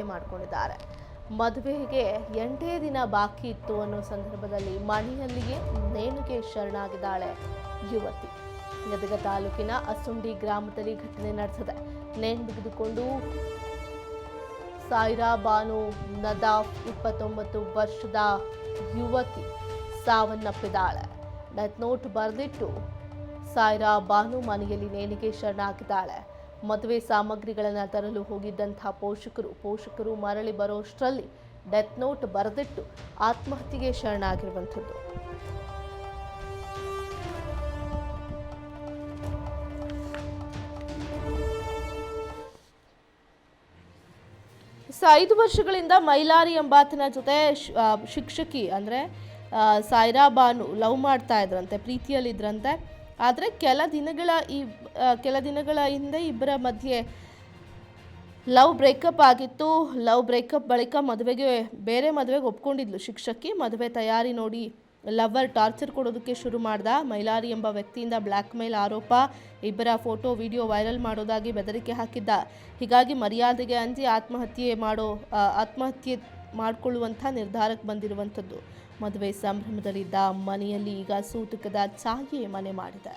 ಆತ್ಮಹತ್ಯೆ ಮಾಡಿಕೊಂಡಿದ್ದಾರೆ. ಮದುವೆಗೆ 8 ದಿನ ಬಾಕಿ ಇತ್ತು ಅನ್ನೋ ಸಂದರ್ಭದಲ್ಲಿ ಮನೆಯಲ್ಲಿಯೇ ನೇಣಿಗೆ ಶರಣಾಗಿದ್ದಾಳೆ ಯುವತಿ. ಗದಗ ತಾಲೂಕಿನ ಅಸುಂಡಿ ಗ್ರಾಮದಲ್ಲಿ ಘಟನೆ ನಡೆದಿದೆ. ನೇಣು ಬಿಗಿದುಕೊಂಡು ಸಾಯಿರಾ ಬಾನು ನದಾಫ್ 29 ವರ್ಷದ ಯುವತಿ ಸಾವನ್ನಪ್ಪಿದ್ದಾಳೆ. ಡೆತ್ ನೋಟ್ ಬರೆದಿಟ್ಟು ಸಾಯಿರಾ ಬಾನು ಮನೆಯಲ್ಲಿ ನೇಣಿಗೆ ಶರಣಾಗಿದ್ದಾಳೆ. ಮದುವೆ ಸಾಮಗ್ರಿಗಳನ್ನು ತರಲು ಹೋಗಿದ್ದಂಥ ಪೋಷಕರು ಮರಳಿ ಬರೋಷ್ಟರಲ್ಲಿ ಡೆತ್ ನೋಟ್ ಬರೆದಿಟ್ಟು ಆತ್ಮಹತ್ಯೆಗೆ ಶರಣಾಗಿರುವಂಥದ್ದು. 5 ವರ್ಷಗಳಿಂದ ಮೈಲಾರಿ ಎಂಬಾತನ ಜೊತೆ ಶಿಕ್ಷಕಿ ಅಂದರೆ ಸಾಯಿರಾ ಬಾನು ಲವ್ ಮಾಡ್ತಾ ಇದ್ರಂತೆ, ಪ್ರೀತಿಯಲ್ಲಿದ್ದರಂತೆ. ಆದರೆ ಕೆಲ ದಿನಗಳ ಹಿಂದೆ ಇಬ್ಬರ ಮಧ್ಯೆ ಲವ್ ಬ್ರೇಕಪ್ ಆಗಿತ್ತು. ಲವ್ ಬ್ರೇಕಪ್ ಬಳಿಕ ಬೇರೆ ಮದುವೆಗೆ ಒಪ್ಕೊಂಡಿದ್ಲು ಶಿಕ್ಷಕಿ. ಮದುವೆ ತಯಾರಿ ನೋಡಿ ಲವರ್ ಟಾರ್ಚರ್ ಕೊಡೋದಕ್ಕೆ ಶುರು ಮಾಡ್ದ. ಮೈಲಾರಿ ಎಂಬ ವ್ಯಕ್ತಿಯಿಂದ ಬ್ಲ್ಯಾಕ್ ಮೇಲ್ ಆರೋಪ, ಇಬ್ಬರ ಫೋಟೋ ವಿಡಿಯೋ ವೈರಲ್ ಮಾಡೋದಾಗಿ ಬೆದರಿಕೆ ಹಾಕಿದ್ದ. ಹೀಗಾಗಿ ಮರ್ಯಾದೆಗೆ ಅಂಜಿ ಆತ್ಮಹತ್ಯೆ ಮಾಡಿಕೊಳ್ಳುವಂಥ ನಿರ್ಧಾರಕ್ಕೆ ಬಂದಿರುವಂಥದ್ದು. ಮದುವೆ ಸಂಭ್ರಮದಲ್ಲಿದ್ದ ಮನೆಯಲ್ಲಿ ಈಗ ಸೂತಕದ ಛಾಯೆ ಮನೆ ಮಾಡಿದೆ.